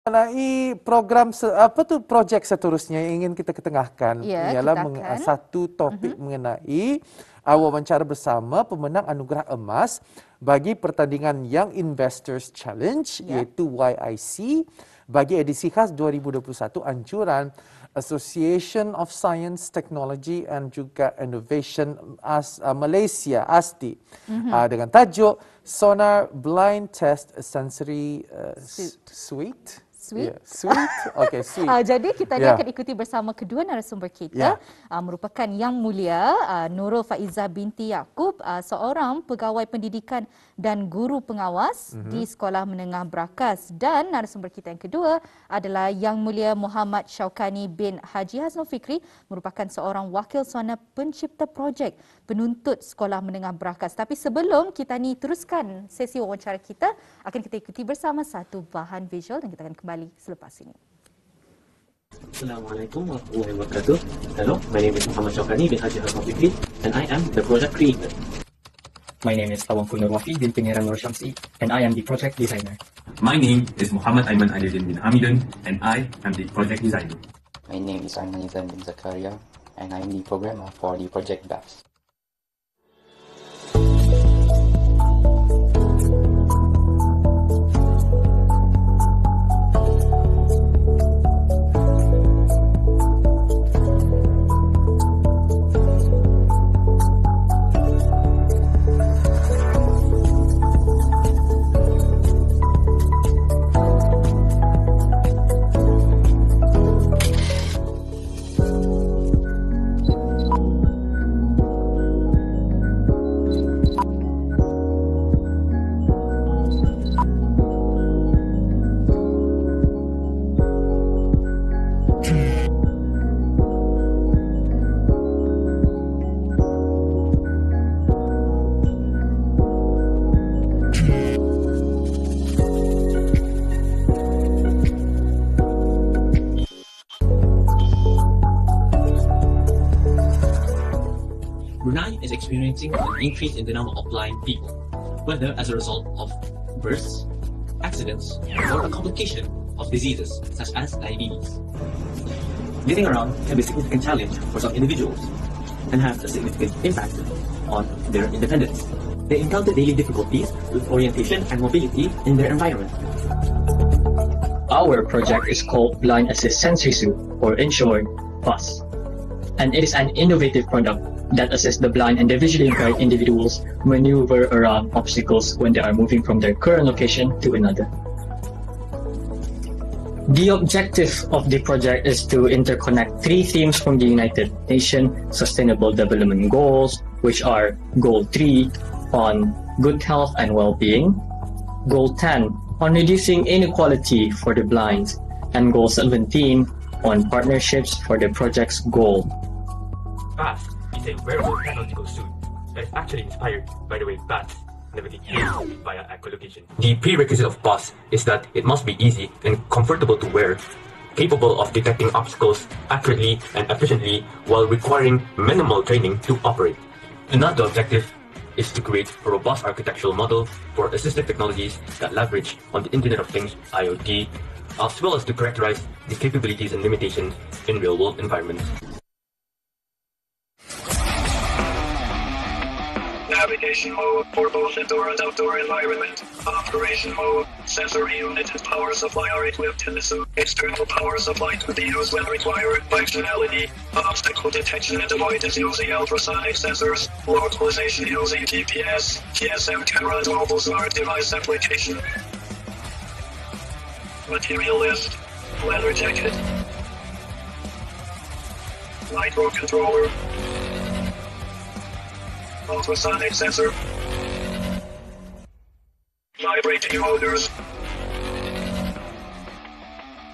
Mengenai projek seterusnya yang ingin kita ketengahkan ialah satu topik mengenai wawancara bersama pemenang anugerah emas bagi pertandingan Young Investors Challenge iaitu YIC bagi edisi khas 2021 anjuran Association of Science, Technology and juga Innovation Malaysia ASTI dengan tajuk Sonar Blind Test Sensory Suite. Sweet. Okay, sweet. Jadi kita ni akan ikuti bersama kedua narasumber kita merupakan Yang Mulia Nurul Faiza binti Yaakob, seorang pegawai pendidikan dan guru pengawas di Sekolah Menengah Brakas, dan narasumber kita yang kedua adalah Yang Mulia Muhammad Syaukani bin Haji Hasnul Fikri, merupakan seorang wakil suana pencipta projek penuntut Sekolah Menengah Brakas. Tapi sebelum kita ni teruskan sesi wawancara kita, akan kita ikuti bersama satu bahan visual dan kita akan kembali selepas ini. Assalamualaikum warahmatullahi wabarakatuh. Hello, my name is Muhammad Syaukani bin Haji Hasnul Fikri and I am the project creator. My name is Tawangful Nur Wafi bin Pangeran Nur Syamsi and I am the project designer. My name is Muhammad Aiman Adilin bin Hamidun and I am the project designer. My name is Aiman Izan bin Zakaria and I am the programmer for the project BAFS. Brunei is experiencing an increase in the number of blind people, whether as a result of births, accidents, or a complication of diseases such as diabetes. Getting around can be a significant challenge for some individuals and have a significant impact on their independence. They encounter daily difficulties with orientation and mobility in their environment. Our project is called Blind Assist Sensory Suit, or in short, BUS. And it is an innovative product that assists the blind and the visually impaired individuals maneuver around obstacles when they are moving from their current location to another. The objective of the project is to interconnect 3 themes from the United Nations Sustainable Development Goals, which are Goal 3 on good health and well-being, Goal 10 on reducing inequality for the blind, and Goal 17 on partnerships for the project's goal. BAS is a wearable technological suit that is actually inspired by the way bats navigate easily via echolocation. The prerequisite of BAS is that it must be easy and comfortable to wear, capable of detecting obstacles accurately and efficiently while requiring minimal training to operate. Another objective is to create a robust architectural model for assistive technologies that leverage on the Internet of Things (IoT), as well as to characterize the capabilities and limitations in real-world environments. Navigation mode for both indoor and outdoor environment. Operation mode. Sensory unit and power supply are equipped in the suit. External power supply to be used when required. Functionality. Obstacle detection and avoidance using ultrasonic sensors. Localization using GPS. GSM camera and mobile smart device application. Material list. Leather jacket. Microcontroller. Ultrasonic sensor. Vibrating motors.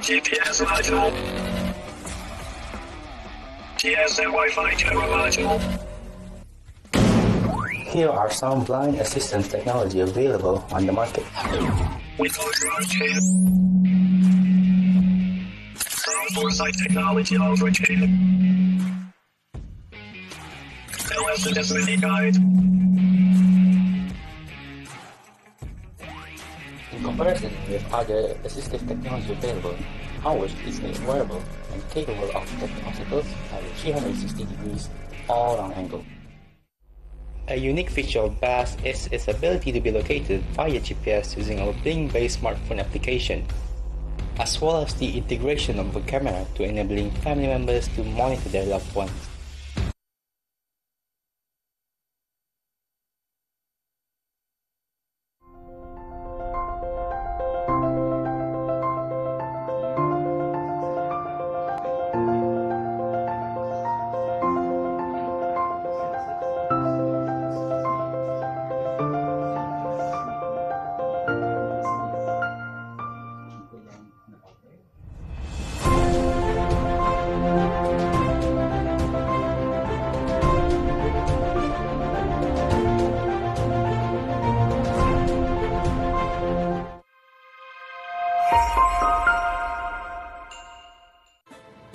GPS module. GSM Wi-Fi camera module. Here are some blind assistance technology available on the market. With Ultra Chain. Sound Foresight Technology Ultra Chain. LSS Mini Guide. In comparison with other assistive technology available, ours is made wearable and capable of detecting obstacles at a 360 degrees all-around angle. A unique feature of BAS is its ability to be located via GPS using a Bing-based smartphone application, as well as the integration of a camera to enabling family members to monitor their loved ones.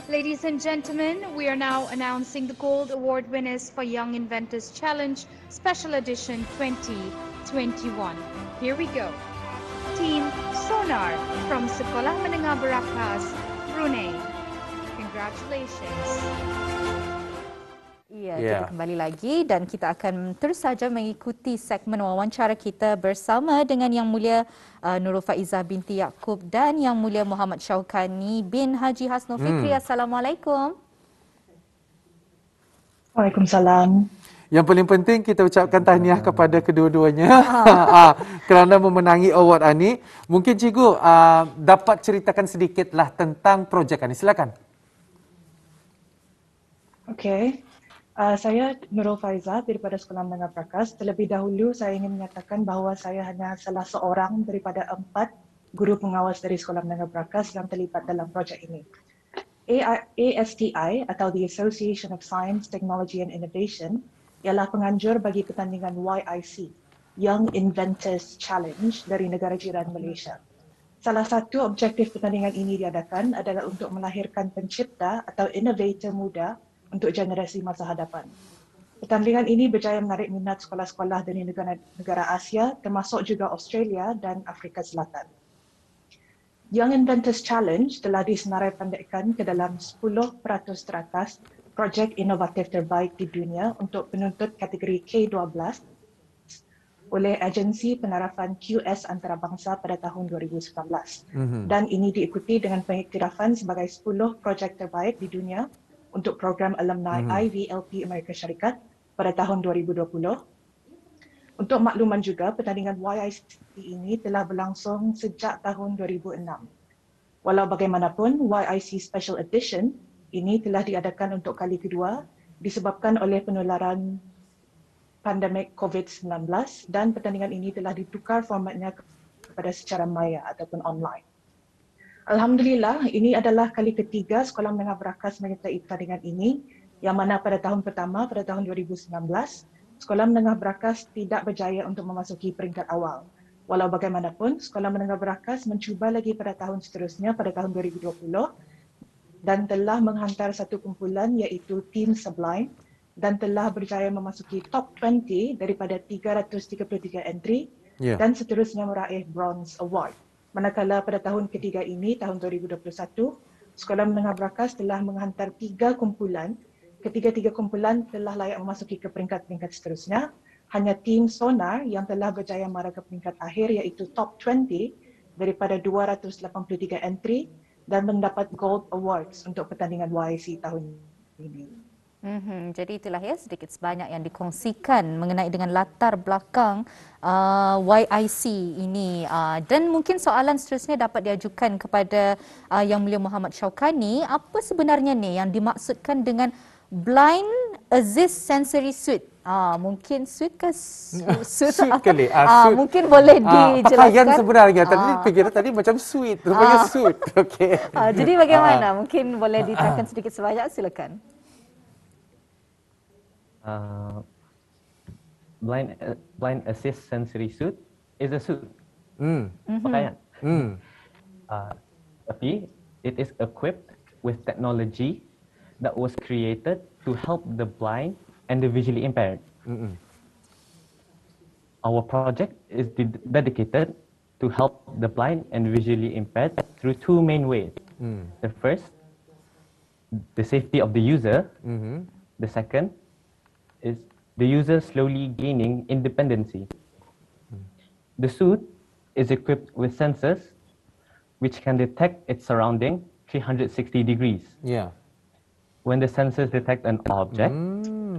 Ladies and gentlemen, we are now announcing the Gold Award winners for Young Inventors Challenge Special Edition 2021. Here we go. Team Sonar from Sekolah Menengah Berakas, Brunei. Congratulations. Ya, kita kembali lagi dan kita akan terus saja mengikuti segmen wawancara kita bersama dengan Yang Mulia Nurul Faizah binti Yaakob dan Yang Mulia Muhammad Syaukani bin Haji Hasnul Fikri. Assalamualaikum. Waalaikumsalam. Yang paling penting kita ucapkan tahniah kepada kedua-duanya kerana memenangi award ini. Mungkin cikgu dapat ceritakan sedikitlah tentang projek ini. Silakan. Okey. Saya Nurul Faizah daripada Sekolah Menengah Berakas. Terlebih dahulu saya ingin menyatakan bahawa saya hanya salah seorang daripada 4 guru pengawas dari Sekolah Menengah Berakas yang terlibat dalam projek ini. ASTI atau The Association of Science, Technology and Innovation ialah penganjur bagi pertandingan YIC, Young Inventors Challenge dari negara jiran Malaysia. Salah satu objektif pertandingan ini diadakan adalah untuk melahirkan pencipta atau innovator muda untuk generasi masa hadapan. Pertandingan ini berjaya menarik minat sekolah-sekolah dari negara Asia termasuk juga Australia dan Afrika Selatan. Young Inventors Challenge telah disenarai pendekkan ke dalam 10% teratas projek inovatif terbaik di dunia untuk penuntut kategori K12 oleh Agensi Penarafan QS Antarabangsa pada tahun 2019. Dan ini diikuti dengan pengiktirafan sebagai 10 projek terbaik di dunia untuk program alumni IVLP Amerika Syarikat pada tahun 2020. Untuk makluman juga, pertandingan YIC ini telah berlangsung sejak tahun 2006. Walau bagaimanapun, YIC Special Edition ini telah diadakan untuk kali kedua disebabkan oleh penularan pandemik COVID-19 dan pertandingan ini telah ditukar formatnya kepada secara maya ataupun online. Alhamdulillah, ini adalah kali ketiga Sekolah Menengah Berakas menyertai pertandingan ini, yang mana pada tahun pertama, pada tahun 2019, Sekolah Menengah Berakas tidak berjaya untuk memasuki peringkat awal. Walau bagaimanapun, Sekolah Menengah Berakas mencuba lagi pada tahun seterusnya, pada tahun 2020, dan telah menghantar satu kumpulan iaitu Team Sublime dan telah berjaya memasuki top 20 daripada 333 entry dan seterusnya meraih Bronze Award. Manakala pada tahun ketiga ini, tahun 2021, Sekolah Menengah Berakas telah menghantar 3 kumpulan. Ketiga-tiga kumpulan telah layak memasuki ke peringkat-peringkat seterusnya. Hanya tim Sonar yang telah berjaya mara ke peringkat akhir iaitu top 20 daripada 283 entry dan mendapat Gold Awards untuk pertandingan YIC tahun ini. Jadi itulah ya sedikit sebanyak yang dikongsikan mengenai dengan latar belakang YIC ini dan mungkin soalan seterusnya dapat diajukan kepada Yang Mulia Muhammad Syaukani. Apa sebenarnya ni yang dimaksudkan dengan Blind Assist Sensory Suite? Mungkin suite ke suite kali. Mungkin boleh dijelaskan. Pakaian sebenarnya tadi macam suite, rupanya suite. Okey. Jadi bagaimana? Mungkin boleh diterangkan sedikit sebanyak, silakan. Blind Assist Sensory Suit is a suit. Pakaian. Tapi it is equipped with technology that was created to help the blind and the visually impaired. Our project is dedicated to help the blind and visually impaired through two main ways. The first, the safety of the user. The second is the user slowly gaining independency. The suit is equipped with sensors which can detect its surrounding 360 degrees. Yeah. When the sensors detect an object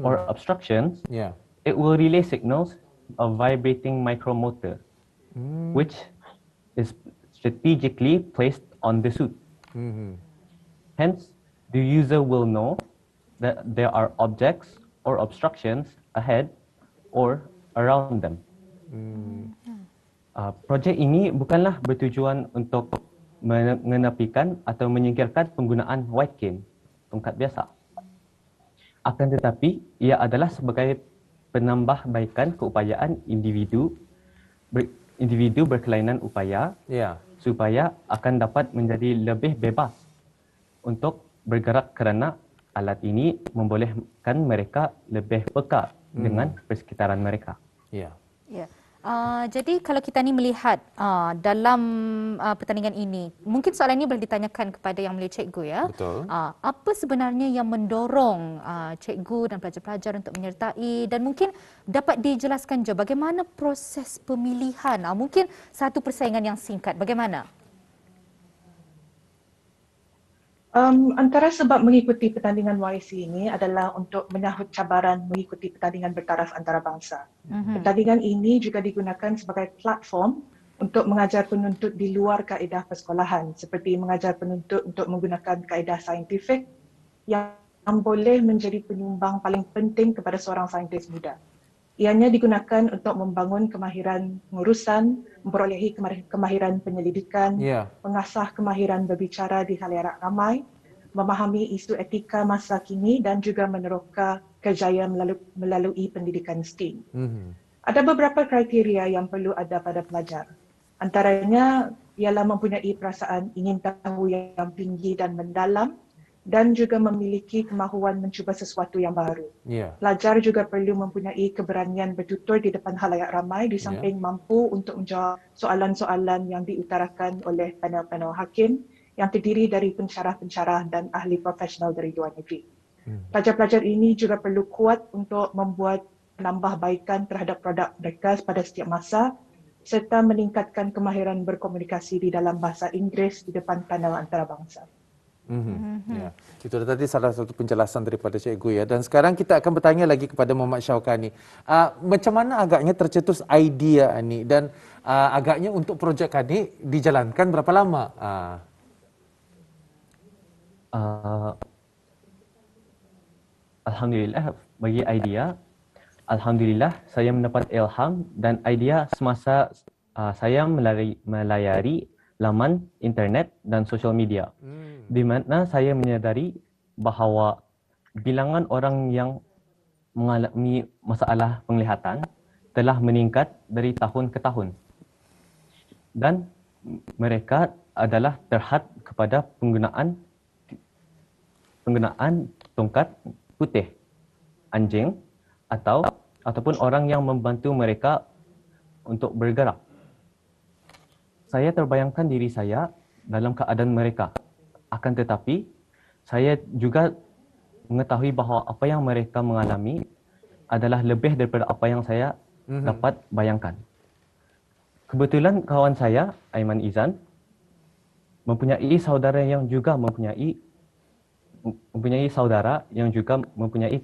or obstructions, Yeah. it will relay signals of vibrating micromotor, which is strategically placed on the suit. Hence, the user will know that there are objects or obstructions ahead or around them. Projek ini bukanlah bertujuan untuk mengenapikan atau menyingkirkan penggunaan white cane, tongkat biasa. Akan tetapi, ia adalah sebagai penambahbaikan keupayaan individu berkelainan upaya supaya akan dapat menjadi lebih bebas untuk bergerak kerana alat ini membolehkan mereka lebih peka dengan persekitaran mereka. Ya. Ya. Jadi kalau kita ni melihat dalam pertandingan ini, mungkin soalan ini boleh ditanyakan kepada yang mulia cikgu ya. Betul. Apa sebenarnya yang mendorong cikgu dan pelajar-pelajar untuk menyertai, dan mungkin dapat dijelaskan juga bagaimana proses pemilihan? Mungkin satu persaingan yang singkat, bagaimana? Antara sebab mengikuti pertandingan YC ini adalah untuk menyahut cabaran mengikuti pertandingan bertaraf antarabangsa. Pertandingan ini juga digunakan sebagai platform untuk mengajar penuntut di luar kaedah persekolahan, seperti mengajar penuntut untuk menggunakan kaedah saintifik yang boleh menjadi penyumbang paling penting kepada seorang saintis muda. Ianya digunakan untuk membangun kemahiran pengurusan, memperolehi kemahiran penyelidikan, mengasah kemahiran berbicara di khalayak ramai, memahami isu etika masa kini dan juga meneroka kejayaan melalui pendidikan STEAM. Ada beberapa kriteria yang perlu ada pada pelajar. Antaranya ialah mempunyai perasaan ingin tahu yang tinggi dan mendalam, dan juga memiliki kemahuan mencuba sesuatu yang baru. Pelajar juga perlu mempunyai keberanian bertutur di depan khalayak ramai, di samping mampu untuk menjawab soalan-soalan yang diutarakan oleh panel-panel hakim yang terdiri dari pensyarah-pensyarah dan ahli profesional dari luar negeri. Pelajar-pelajar ini juga perlu kuat untuk membuat penambahbaikan terhadap produk mereka pada setiap masa, serta meningkatkan kemahiran berkomunikasi di dalam bahasa Inggeris di depan panel antarabangsa. Ya. Itu tadi salah satu penjelasan daripada cikgu ya. Dan sekarang kita akan bertanya lagi kepada Muhammad Syawkani. Macam mana agaknya tercetus idea ini, dan agaknya untuk projek ini dijalankan berapa lama? Alhamdulillah bagi idea, alhamdulillah saya mendapat ilham dan idea semasa saya melayari laman internet dan sosial media, di mana saya menyadari bahawa bilangan orang yang mengalami masalah penglihatan telah meningkat dari tahun ke tahun, dan mereka adalah terhad kepada penggunaan tongkat putih, anjing ataupun orang yang membantu mereka untuk bergerak. Saya terbayangkan diri saya dalam keadaan mereka. Akan tetapi, saya juga mengetahui bahawa apa yang mereka mengalami adalah lebih daripada apa yang saya dapat bayangkan. Kebetulan kawan saya, Aiman Izan, mempunyai saudara yang juga mempunyai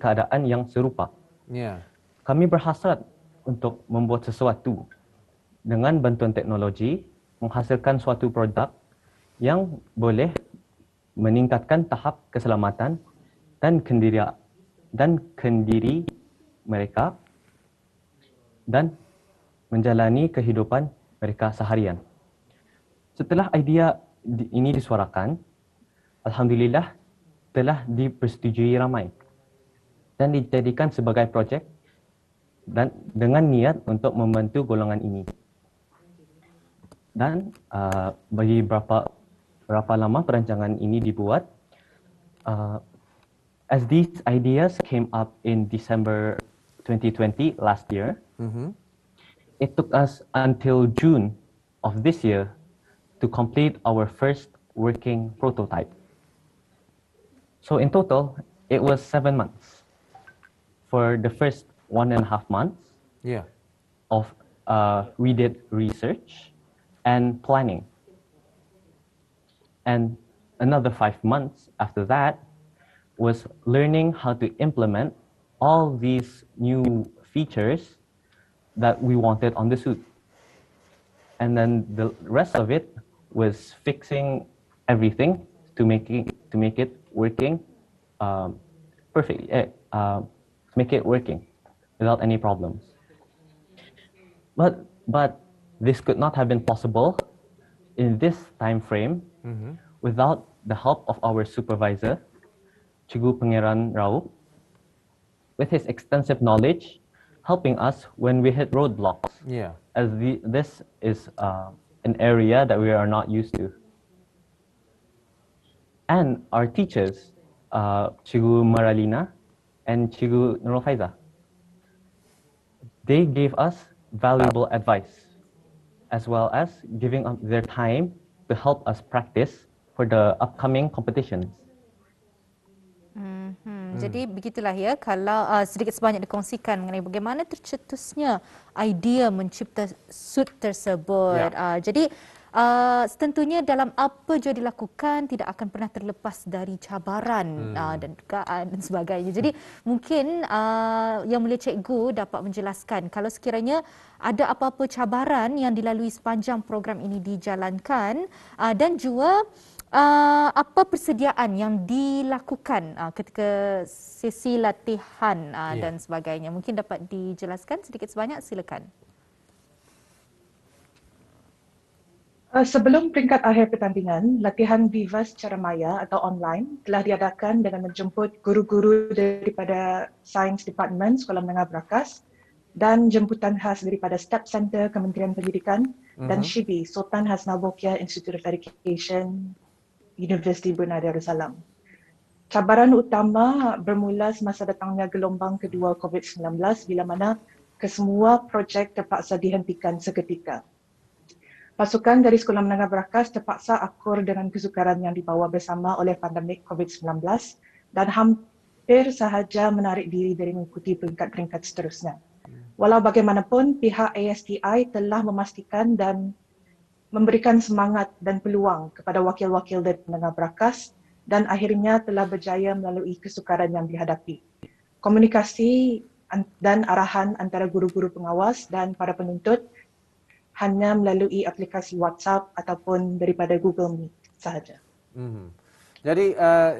keadaan yang serupa. Kami berhasrat untuk membuat sesuatu dengan bantuan teknologi, menghasilkan suatu produk yang boleh meningkatkan tahap keselamatan dan kendiri mereka dan menjalani kehidupan mereka seharian. Setelah idea ini disuarakan, alhamdulillah telah dipersetujui ramai dan dijadikan sebagai projek dan dengan niat untuk membantu golongan ini. Dan bagi berapa lama perancangan ini dibuat, as these ideas came up in December 2020 last year, it took us until June of this year to complete our first working prototype. So in total, it was 7 months. For the first 1.5 months, Yeah. We did research and planning. And another 5 months after that was learning how to implement all these new features that we wanted on the suit. And then the rest of it was fixing everything to make it working perfectly, make it working without any problems. But this could not have been possible in this time frame without the help of our supervisor, Cikgu Pangeran Raup, with his extensive knowledge, helping us when we hit roadblocks. Yeah. As this is an area that we are not used to. And our teachers, Cikgu Maralina and Cikgu Nurul Faiza, they gave us valuable advice, as well as giving up their time to help us practice for the upcoming competitions. Jadi begitulah ya, kalau sedikit sebanyak dikongsikan mengenai bagaimana tercetusnya idea mencipta suit tersebut. Jadi tentunya dalam apa jua dilakukan tidak akan pernah terlepas dari cabaran dan dugaan dan sebagainya. Jadi mungkin Yang Mulia Cikgu dapat menjelaskan kalau sekiranya ada apa-apa cabaran yang dilalui sepanjang program ini dijalankan dan juga apa persediaan yang dilakukan ketika sesi latihan dan sebagainya. Mungkin dapat dijelaskan sedikit sebanyak, silakan. Sebelum peringkat akhir pertandingan, latihan Viva secara maya atau online telah diadakan dengan menjemput guru-guru daripada Sains Department Sekolah Menengah Berakas dan jemputan khas daripada Step Center Kementerian Pendidikan dan SHIBI, Sultan Hasnabolkiah Institute of Education, Universiti Brunei Darussalam. Cabaran utama bermula semasa datangnya gelombang kedua COVID-19 bila mana kesemua projek terpaksa dihentikan seketika. Pasukan dari Sekolah Menengah Berakas terpaksa akur dengan kesukaran yang dibawa bersama oleh pandemik COVID-19 dan hampir sahaja menarik diri dari mengikuti peringkat-peringkat seterusnya. Walau bagaimanapun, pihak ASTI telah memastikan dan memberikan semangat dan peluang kepada wakil-wakil dari Menengah Berakas dan akhirnya telah berjaya melalui kesukaran yang dihadapi. Komunikasi dan arahan antara guru-guru pengawas dan para penuntut hanya melalui aplikasi WhatsApp ataupun daripada Google Meet sahaja. Jadi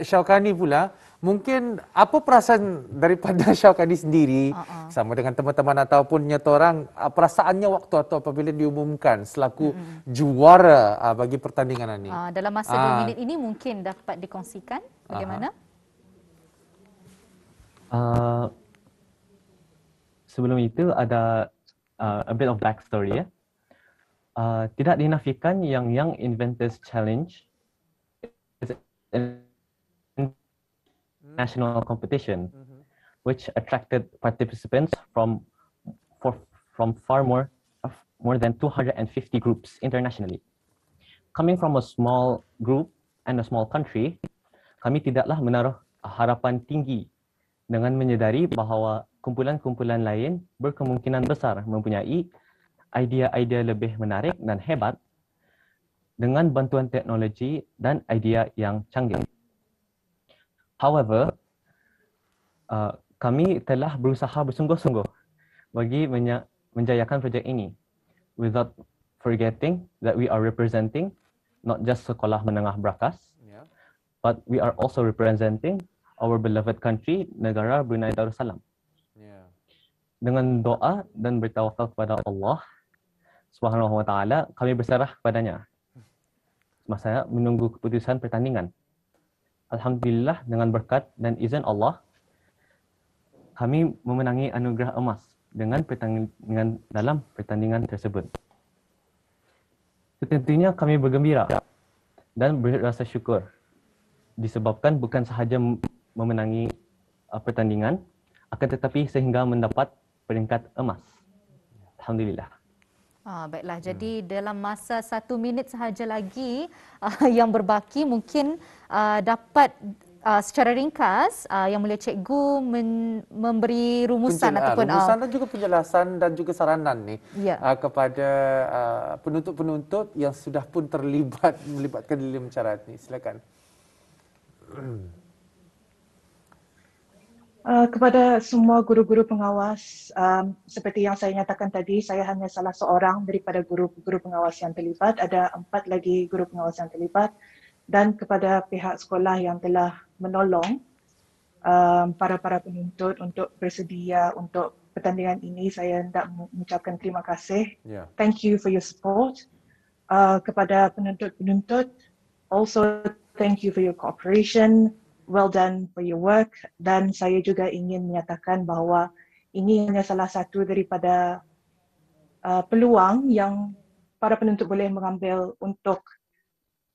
Syaukani pula, mungkin apa perasaan daripada Syaukani sendiri sama dengan teman-teman ataupun nyetorang, perasaannya waktu atau apabila diumumkan selaku juara bagi pertandingan ini? Dalam masa 2 minit ini mungkin dapat dikongsikan bagaimana? Sebelum itu ada a bit of backstory ya. Tidak dinafikan yang Young Inventors Challenge is an national competition which attracted participants from far more than 250 groups internationally. Coming from a small group and a small country, kami tidaklah menaruh harapan tinggi dengan menyedari bahawa kumpulan-kumpulan lain berkemungkinan besar mempunyai idea-idea lebih menarik dan hebat dengan bantuan teknologi dan idea yang canggih. However, kami telah berusaha bersungguh-sungguh bagi menjayakan projek ini without forgetting that we are representing not just Sekolah Menengah Berakas, but we are also representing our beloved country, negara Brunei Darussalam. Dengan doa dan bertawakal kepada Allah Subhanahu wa taala, kami berserah kepadanya semasa menunggu keputusan pertandingan. Alhamdulillah, dengan berkat dan izin Allah, kami memenangi anugerah emas dengan pertandingan dalam pertandingan tersebut. Tentunya kami bergembira dan berasa syukur disebabkan bukan sahaja memenangi pertandingan, akan tetapi sehingga mendapat peringkat emas. Alhamdulillah. Baiklah, jadi dalam masa 1 minit sahaja lagi yang berbaki, mungkin dapat secara ringkas Yang Mulia Cikgu memberi rumusan ataupun rumusan dan juga penjelasan dan juga saranan ni Ya. kepada penuntut-penuntut yang sudah pun melibatkan dalam syarat ni. Silakan. Kepada semua guru-guru pengawas, seperti yang saya nyatakan tadi, saya hanya salah seorang daripada guru-guru pengawas yang terlibat. Ada 4 lagi guru pengawas yang terlibat. Dan kepada pihak sekolah yang telah menolong para penuntut untuk bersedia untuk pertandingan ini, saya hendak mengucapkan terima kasih. Yeah. Thank you for your support. Kepada penuntut-penuntut, also thank you for your cooperation. Well done for your work. Dan saya juga ingin menyatakan bahawa ini hanya salah satu daripada peluang yang para penuntut boleh mengambil untuk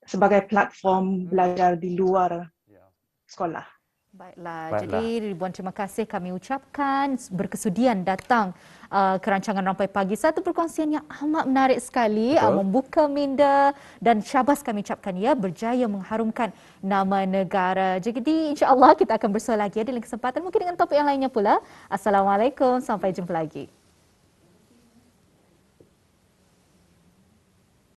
sebagai platform belajar di luar sekolah. Baiklah, jadi ribuan terima kasih kami ucapkan berkesudian datang ke rancangan Rampai Pagi. Satu perkongsian yang amat menarik sekali, membuka minda, dan syabas kami ucapkan ya, berjaya mengharumkan nama negara. Jadi insya-Allah kita akan bersua lagi di lain kesempatan, mungkin dengan topik yang lainnya pula. Assalamualaikum, sampai jumpa lagi.